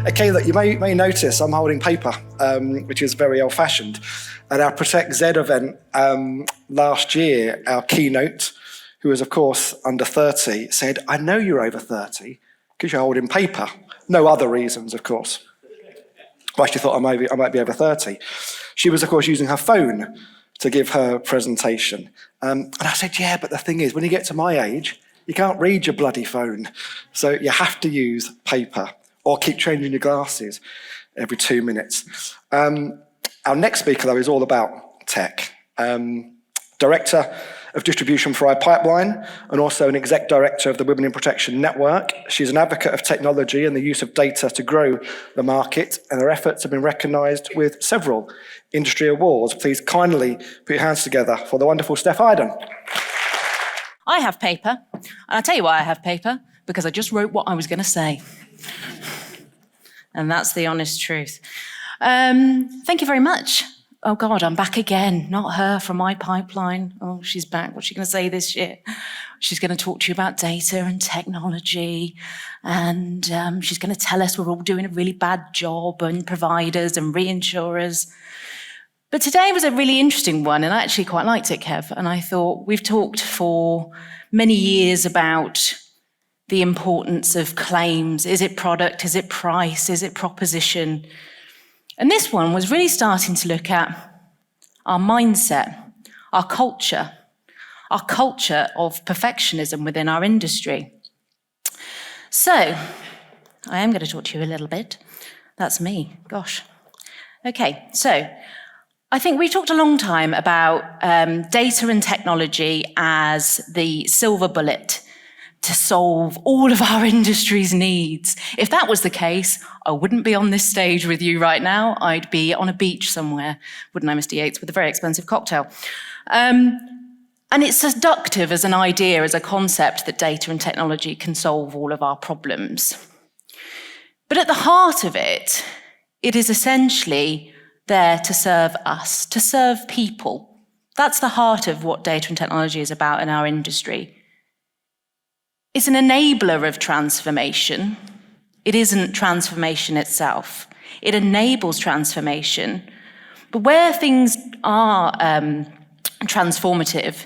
Okay, look, you may notice I'm holding paper, which is very old-fashioned. At our Protect Z event last year, our keynote, who was, of course, under 30, said, I know you're over 30 because you're holding paper. No other reasons, of course. But she thought I might be over 30. She was, of course, using her phone to give her presentation. And I said, yeah, but the thing is, when you get to my age, you can't read your bloody phone. So you have to use paper or keep changing your glasses every 2 minutes. Our next speaker, though, is all about tech. Director of Distribution for iPipeline and also an exec director of the Women in Protection Network. She's an advocate of technology and the use of data to grow the market, and her efforts have been recognised with several industry awards. Please kindly put your hands together for the wonderful Steph Hydon. I have paper, and I'll tell you why I have paper, because I just wrote what I was going to say. And that's the honest truth. Thank you very much. Oh God, I'm back again. Not her from my pipeline. Oh, she's back. What's she going to say this year? She's going to talk to you about data and technology. And she's going to tell us we're all doing a really bad job, and providers and reinsurers. But today was a really interesting one, and I actually quite liked it, Kev. And I thought, we've talked for many years about the importance of claims. Is it product? Is it price? Is it proposition? And this one was really starting to look at our mindset, our culture of perfectionism within our industry. So, I am going to talk to you a little bit. That's me, gosh. Okay, so I think we talked a long time about data and technology as the silver bullet to solve all of our industry's needs. If that was the case, I wouldn't be on this stage with you right now. I'd be on a beach somewhere, wouldn't I, Mr. Yates, with a very expensive cocktail. And it's seductive as an idea, as a concept, that data and technology can solve all of our problems. But at the heart of it, it is essentially there to serve us, to serve people. That's the heart of what data and technology is about in our industry. It's an enabler of transformation. It isn't transformation itself. It enables transformation. But where things are transformative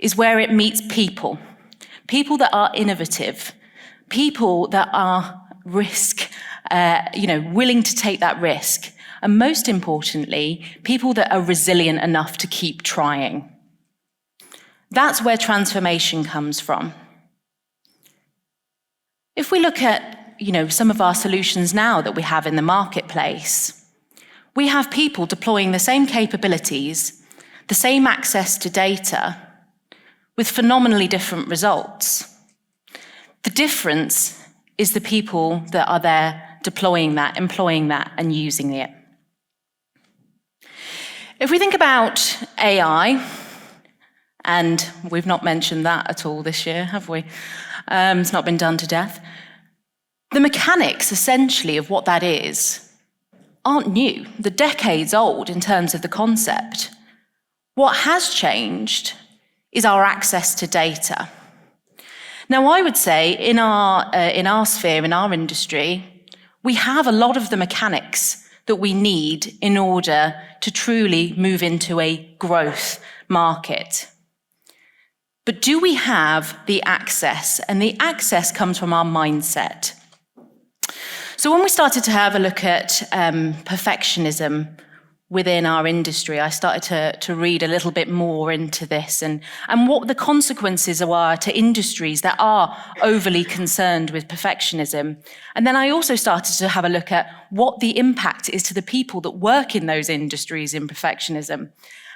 is where it meets people. People that are innovative. People that are willing to take that risk. And most importantly, people that are resilient enough to keep trying. That's where transformation comes from. If we look at, some of our solutions now that we have in the marketplace, we have people deploying the same capabilities, the same access to data, with phenomenally different results. The difference is the people that are there deploying that, employing that, and using it. If we think about AI, and we've not mentioned that at all this year, have we? It's not been done to death. The mechanics, essentially, of what that is aren't new. They're decades old in terms of the concept. What has changed is our access to data. Now, I would say in our sphere, in our industry, we have a lot of the mechanics that we need in order to truly move into a growth market. But do we have the access? And the access comes from our mindset. So when we started to have a look at perfectionism within our industry, I started to read a little bit more into this and what the consequences are to industries that are overly concerned with perfectionism. And then I also started to have a look at what the impact is to the people that work in those industries in perfectionism.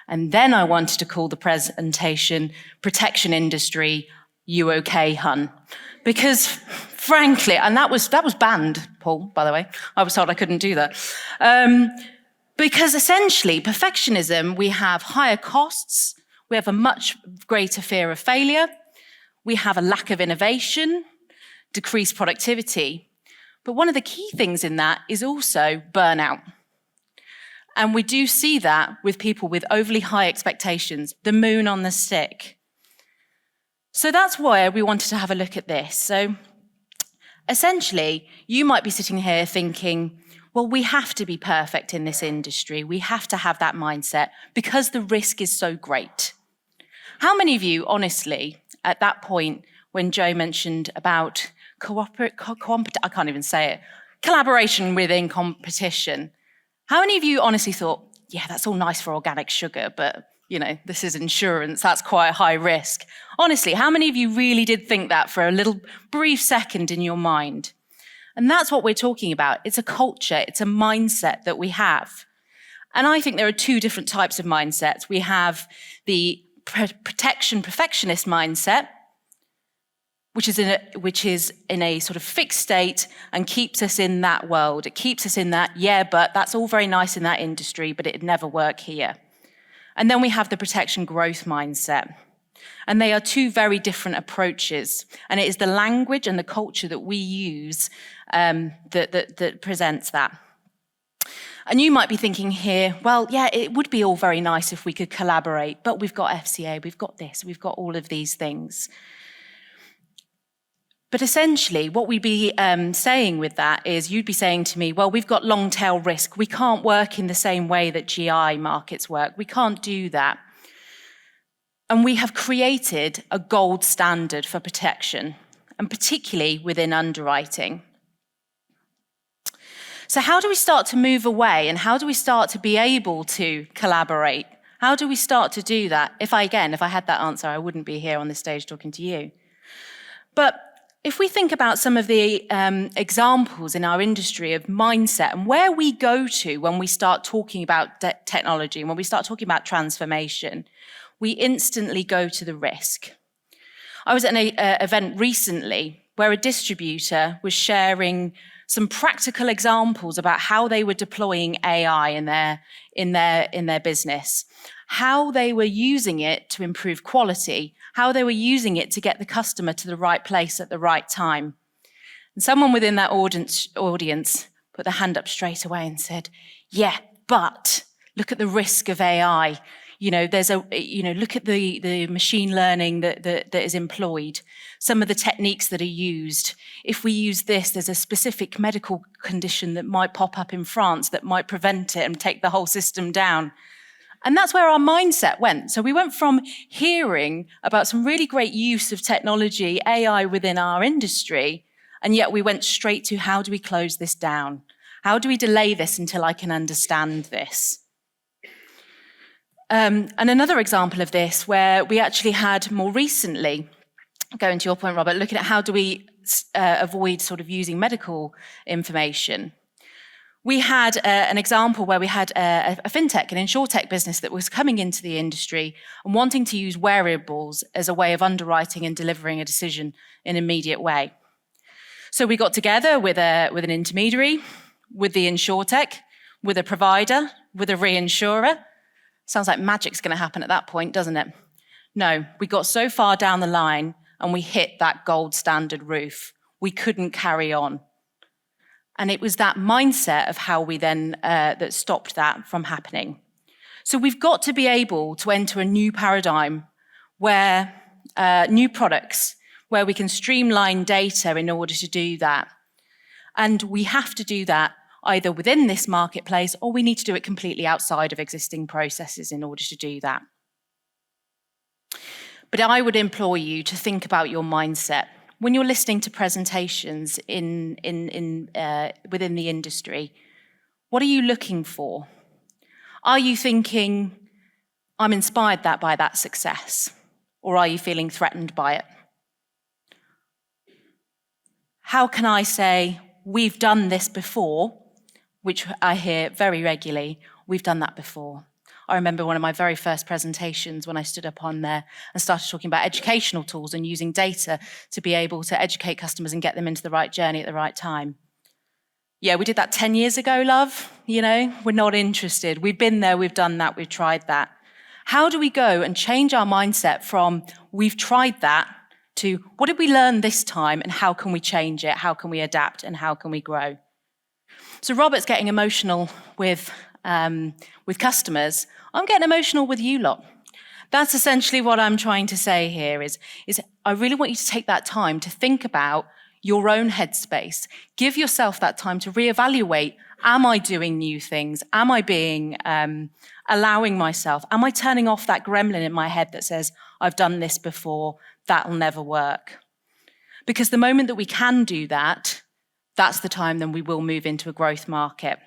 And then I wanted to call the presentation Protection Industry, You OK, Hun? Because frankly, and that was banned, Paul, by the way. I was told I couldn't do that. Because essentially, perfectionism, we have higher costs, we have a much greater fear of failure, we have a lack of innovation, decreased productivity. But one of the key things in that is also burnout. And we do see that with people with overly high expectations, the moon on the stick. So that's why we wanted to have a look at this. So Essentially, you might be sitting here thinking, well, we have to be perfect in this industry. We have to have that mindset because the risk is so great. How many of you, honestly, at that point when Joe mentioned about I can't even say it, collaboration within competition, how many of you honestly thought, yeah, that's all nice for organic sugar, but this is insurance, that's quite a high risk. Honestly, how many of you really did think that for a little brief second in your mind? And that's what we're talking about. It's a culture, it's a mindset that we have. And I think there are two different types of mindsets. We have the protection perfectionist mindset, which is in a sort of fixed state and keeps us in that world. It keeps us in that, yeah, but that's all very nice in that industry, but it'd never work here. And then we have the protection growth mindset. And they are two very different approaches. And it is the language and the culture that we use that presents that. And you might be thinking here, well, yeah, it would be all very nice if we could collaborate, but we've got FCA, we've got this, we've got all of these things. But essentially, what we'd be saying with that is you'd be saying to me, well, we've got long tail risk. We can't work in the same way that GI markets work. We can't do that. And we have created a gold standard for protection, and particularly within underwriting. So how do we start to move away, and how do we start to be able to collaborate? How do we start to do that? If I had that answer, I wouldn't be here on this stage talking to you. But if we think about some of the examples in our industry of mindset and where we go to when we start talking about technology and when we start talking about transformation, we instantly go to the risk. I was at an event recently where a distributor was sharing some practical examples about how they were deploying AI in their business, how they were using it to improve quality, how they were using it to get the customer to the right place at the right time. And someone within that audience put their hand up straight away and said, yeah, but look at the risk of AI. Look at the machine learning that is employed, some of the techniques that are used. If we use this, there's a specific medical condition that might pop up in France that might prevent it and take the whole system down. And that's where our mindset went. So we went from hearing about some really great use of technology, AI within our industry, and yet we went straight to how do we close this down? How do we delay this until I can understand this? And another example of this where we actually had more recently, going to your point, Robert, looking at how do we avoid sort of using medical information. We had an example where we had a fintech, an insurtech business that was coming into the industry and wanting to use wearables as a way of underwriting and delivering a decision in an immediate way. So we got together with an intermediary, with the insurtech, with a provider, with a reinsurer. Sounds like magic's going to happen at that point, doesn't it? No, we got so far down the line and we hit that gold standard roof. We couldn't carry on. And it was that mindset of how we then, that stopped that from happening. So we've got to be able to enter a new paradigm where new products, where we can streamline data in order to do that. And we have to do that either within this marketplace or we need to do it completely outside of existing processes in order to do that. But I would implore you to think about your mindset. When you're listening to presentations within the industry, what are you looking for? Are you thinking, I'm inspired by that success? Or are you feeling threatened by it? How can I say, we've done this before, which I hear very regularly, we've done that before. I remember one of my very first presentations when I stood up on there and started talking about educational tools and using data to be able to educate customers and get them into the right journey at the right time. Yeah, we did that 10 years ago, love. We're not interested. We've been there, we've done that, we've tried that. How do we go and change our mindset from we've tried that to what did we learn this time and how can we change it? How can we adapt and how can we grow? So Robert's getting emotional with customers. I'm getting emotional with you lot. That's essentially what I'm trying to say here is I really want you to take that time to think about your own headspace. Give yourself that time to reevaluate. Am I doing new things? Am I being, allowing myself? Am I turning off that gremlin in my head that says, I've done this before, that'll never work? Because the moment that we can do that, that's the time then we will move into a growth market.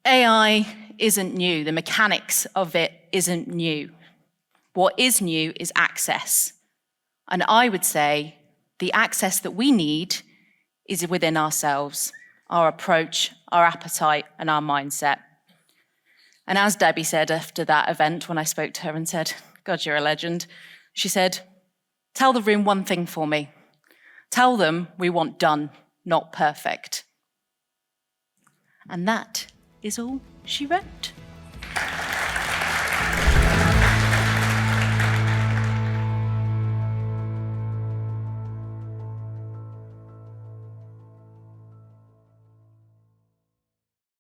AI isn't new. The mechanics of it isn't new. What is new is access. And I would say the access that we need is within ourselves, our approach, our appetite, and our mindset. And as Debbie said after that event, when I spoke to her and said, God, you're a legend, she said, tell the room one thing for me. Tell them we want done, not perfect. And that is all she wrote.